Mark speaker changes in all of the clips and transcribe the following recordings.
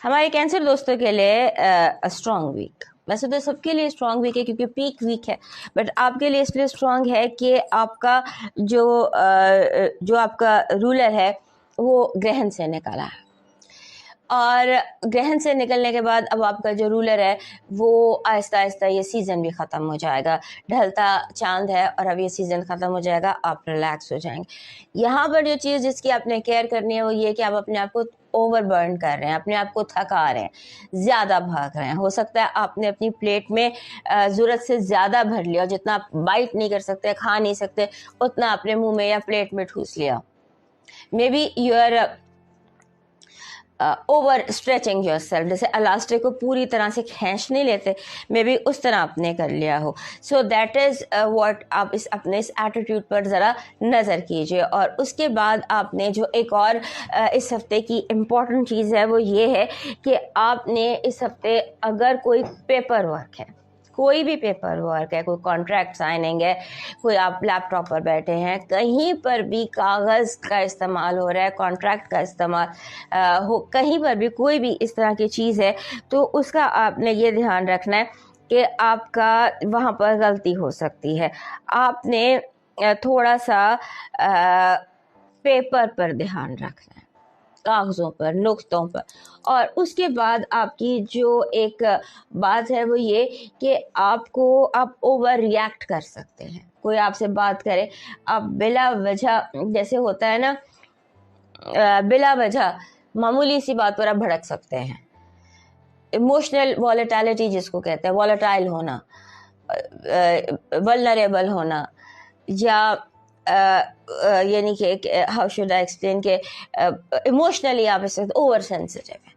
Speaker 1: हमारे कैंसर दोस्तों के लिए स्ट्रॉन्ग वीक, वैसे तो सबके लिए स्ट्रॉन्ग वीक है क्योंकि पीक वीक है, बट आपके लिए इसलिए स्ट्रॉन्ग है कि आपका जो आपका रूलर है वो ग्रहण से निकला है, और ग्रहण से निकलने के बाद अब आपका जो रूलर है वो आहिस्ता आहिस्ता ये सीज़न भी ख़त्म हो जाएगा। ढलता चांद है और अब ये सीज़न ख़त्म हो जाएगा, आप रिलैक्स हो जाएंगे। यहाँ पर जो चीज़ जिसकी आपने केयर करनी है वो ये कि आप अपने आप को ओवरबर्न कर रहे हैं, अपने आप को थका रहे हैं, ज़्यादा भाग रहे हैं। हो सकता है आपने अपनी प्लेट में ज़रूरत से ज़्यादा भर लिया, जितना आप बाइट नहीं कर सकते, खा नहीं सकते, उतना अपने मुंह में या प्लेट में ठूस लिया। Maybe you are overstretching yourself, जैसे इलास्टिक को पूरी तरह से खींच नहीं लेते, मे बी उस तरह आपने कर लिया हो। सो दैट इज़ व्हाट आप अपने इस एटीट्यूड पर ज़रा नज़र कीजिए। और उसके बाद आपने जो एक और इस हफ्ते की इम्पॉर्टेंट चीज़ है वो ये है कि आपने इस हफ्ते अगर कोई पेपर वर्क है, कोई भी पेपर वर्क है, कोई कॉन्ट्रैक्ट साइनिंग है, कोई आप लैपटॉप पर बैठे हैं, कहीं पर भी कागज़ का इस्तेमाल हो रहा है, कॉन्ट्रैक्ट का इस्तेमाल हो, कहीं पर भी कोई भी इस तरह की चीज़ है, तो उसका आपने ये ध्यान रखना है कि आपका वहाँ पर गलती हो सकती है। आपने थोड़ा सा पेपर पर ध्यान रखना है, कागज़ों पर, नुक्तों पर। और उसके बाद आपकी जो एक बात है वो ये कि आप ओवर रिएक्ट कर सकते हैं। कोई आपसे बात करे, आप बिला वजह, जैसे होता है ना, बिला वजह मामूली सी बात पर आप भड़क सकते हैं। इमोशनल वॉलेटिलिटी जिसको कहते हैं, वॉलेटाइल होना, वल्नरेबल होना, या यानी कि हाउ शुड आई एक्सप्लेन के इमोशनली आप इस ओवर सेंसिटिव है।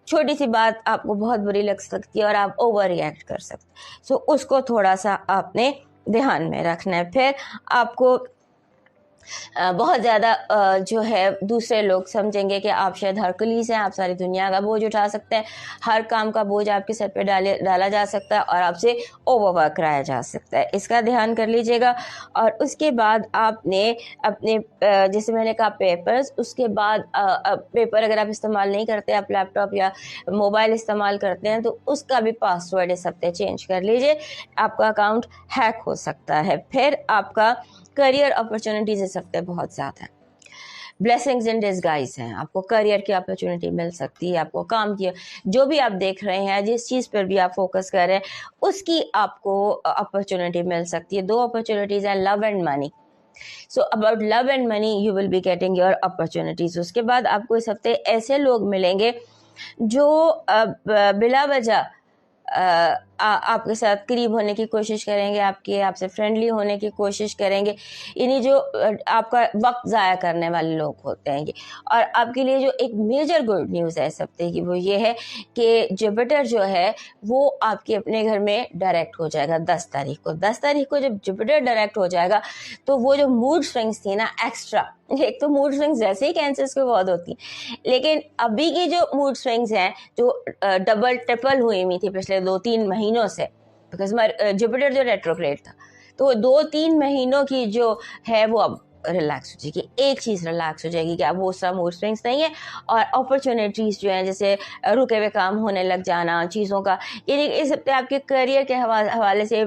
Speaker 1: छोटी सी बात आपको बहुत बुरी लग सकती है और आप ओवर रिएक्ट कर सकते। सो उसको थोड़ा सा आपने ध्यान में रखना है। फिर आपको बहुत ज़्यादा जो है दूसरे लोग समझेंगे कि आप शायद हरकुलीस हैं, आप सारी दुनिया का बोझ उठा सकते हैं, हर काम का बोझ आपके सर पे डाला जा सकता है और आपसे ओवरवर्क कराया जा सकता है। इसका ध्यान कर लीजिएगा। और उसके बाद आपने अपने जैसे मैंने कहा पेपर्स, उसके बाद पेपर अगर आप इस्तेमाल नहीं करते, आप लैपटॉप या मोबाइल इस्तेमाल करते हैं, तो उसका भी पासवर्ड इस हफ्ते चेंज कर लीजिए, आपका अकाउंट हैक हो सकता है। फिर आपका करियर अपॉर्चुनिटीज इस हफ्ते बहुत ज़्यादा है, ब्लेसिंग्स इन डिस्गाइज हैं, आपको करियर की अपॉर्चुनिटी मिल सकती है, आपको काम की जो भी आप देख रहे हैं, जिस चीज़ पर भी आप फोकस कर रहे हैं, उसकी आपको अपॉर्चुनिटी मिल सकती है। 2 अपॉर्चुनिटीज़ हैं, love and money. So about love and money you will be getting your opportunities. उसके बाद आपको इस हफ्ते ऐसे लोग मिलेंगे जो बिला वजह आपके साथ करीब होने की कोशिश करेंगे, आपसे फ्रेंडली होने की कोशिश करेंगे, यानी जो आपका वक्त ज़ाया करने वाले लोग होते हैं। और आपके लिए जो एक मेजर गुड न्यूज़ है इस हफ्ते की वो ये है कि जुपिटर जो है वो आपके अपने घर में डायरेक्ट हो जाएगा 10 तारीख को। 10 तारीख को जब जुपिटर डायरेक्ट हो जाएगा तो वो जो मूड स्विंग्स थी ना एक्स्ट्रा, एक तो मूड स्विंग्स जैसे ही कैंसर्स को बहुत होती हैं, लेकिन अभी की जो मूड स्विंग्स हैं जो डबल ट्रिपल हुई थी पिछले 2-3 महीनों से, बिकॉज जुपिटर जो रेट्रोग्रेड था, तो 2-3 महीनों की जो है वो अब रिलैक्स हो जाएगी। एक चीज़ रिलैक्स हो जाएगी कि अब वो सब मूड स्विंग्स नहीं है, और अपॉर्चुनिटीज़ जो हैं जैसे रुके हुए काम होने लग जाना चीज़ों का, यानी इस हफ्ते आपके करियर के हवाले से,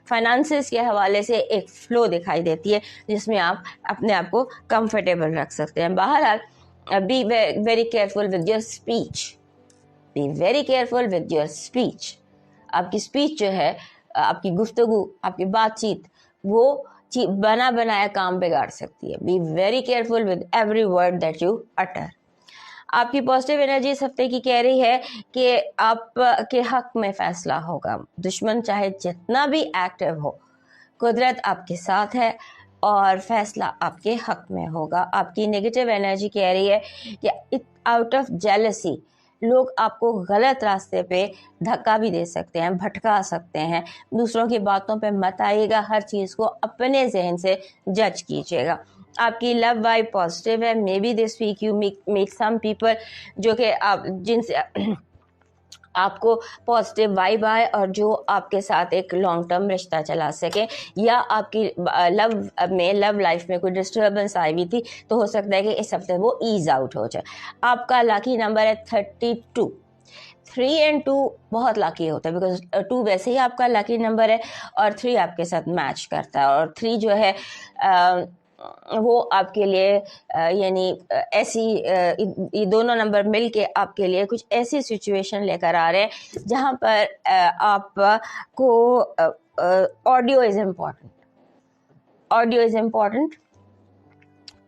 Speaker 1: फाइनेंसेस के हवाले से एक फ्लो दिखाई देती है जिसमें आप अपने आप को कंफर्टेबल रख सकते हैं। बहरहाल be very careful with your speech, be very careful with your speech. आपकी स्पीच जो है, आपकी गुफ्तगू, आपकी बातचीत, वो बना बनाया काम बिगाड़ सकती है। Be very careful with every word that you utter. आपकी पॉजिटिव एनर्जी इस हफ्ते की कह रही है कि आपके हक में फैसला होगा, दुश्मन चाहे जितना भी एक्टिव हो, कुदरत आपके साथ है और फैसला आपके हक में होगा। आपकी नेगेटिव एनर्जी कह रही है कि आउट ऑफ जेलसी लोग आपको गलत रास्ते पे धक्का भी दे सकते हैं, भटका सकते हैं। दूसरों की बातों पे मत आइएगा, हर चीज़ को अपने जहन से जज कीजिएगा। आपकी लव वाइब पॉजिटिव है। Maybe this week you meet some people जो कि आप जिनसे आपको पॉजिटिव वाइब आए और जो आपके साथ एक लॉन्ग टर्म रिश्ता चला सके, या आपकी लव लाइफ में कोई डिस्टर्बेंस आई हुई थी तो हो सकता है कि इस हफ्ते वो ईज आउट हो जाए। आपका लकी नंबर है 32। 3 और 2 बहुत लकी होता है, बिकॉज 2 वैसे ही आपका लकी नंबर है और 3 आपके साथ मैच करता है। और 3 जो है वो आपके लिए यानी ऐसी ये दोनों नंबर मिल के आपके लिए कुछ ऐसी सिचुएशन लेकर आ रहे हैं जहाँ पर आपको audio is important, audio is important.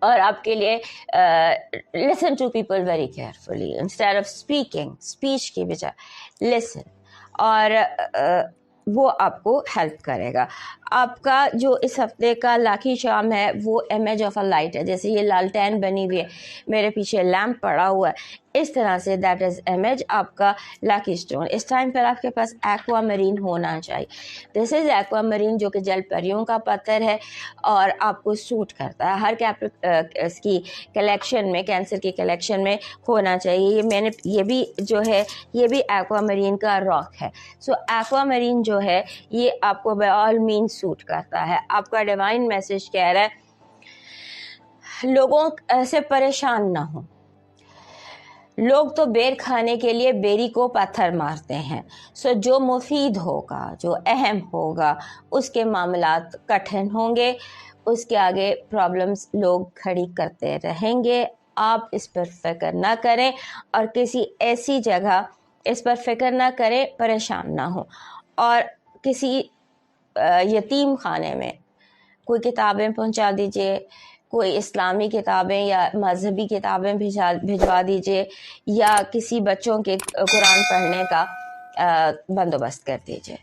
Speaker 1: और आपके लिए listen to people very carefully instead of speaking, speech की बजाय लिसन, और वो आपको हेल्प करेगा। आपका जो इस हफ्ते का लाकी चार्म है वो इमेज ऑफ अ लाइट है। जैसे ये लालटेन बनी हुई है, मेरे पीछे लैम्प पड़ा हुआ है, इस तरह से दैट इज़ इमेज आपका लाकी स्टोन। इस टाइम पर आपके पास एक्वा मरीन होना चाहिए। दिस इज़ एक्वा मरीन, जो कि जल परियों का पत्थर है और आपको सूट करता है। हर इसकी कलेक्शन में, कैंसर की कलेक्शन में होना चाहिए। ये भी जो है ये भी एक्वा मरीन का रॉक है। सो एक्वा मरीन जो है ये आपको बाय ऑल मीन्स सूट करता है। आपका डिवाइन मैसेज कह रहा है लोगों से परेशान ना हो। लोग तो बेर खाने के लिए बेरी को पत्थर मारते हैं। सो जो मुफीद होगा, जो अहम होगा, उसके मामलात कठिन होंगे, उसके आगे प्रॉब्लम्स लोग खड़ी करते रहेंगे। आप इस पर फिक्र ना करें और किसी ऐसी जगह इस पर फिक्र ना करें, परेशान ना हो। और किसी यतीम खाने में कोई किताबें पहुंचा दीजिए, कोई इस्लामी किताबें या मजहबी किताबें भिजवा दीजिए, या किसी बच्चों के कुरान पढ़ने का बंदोबस्त कर दीजिए।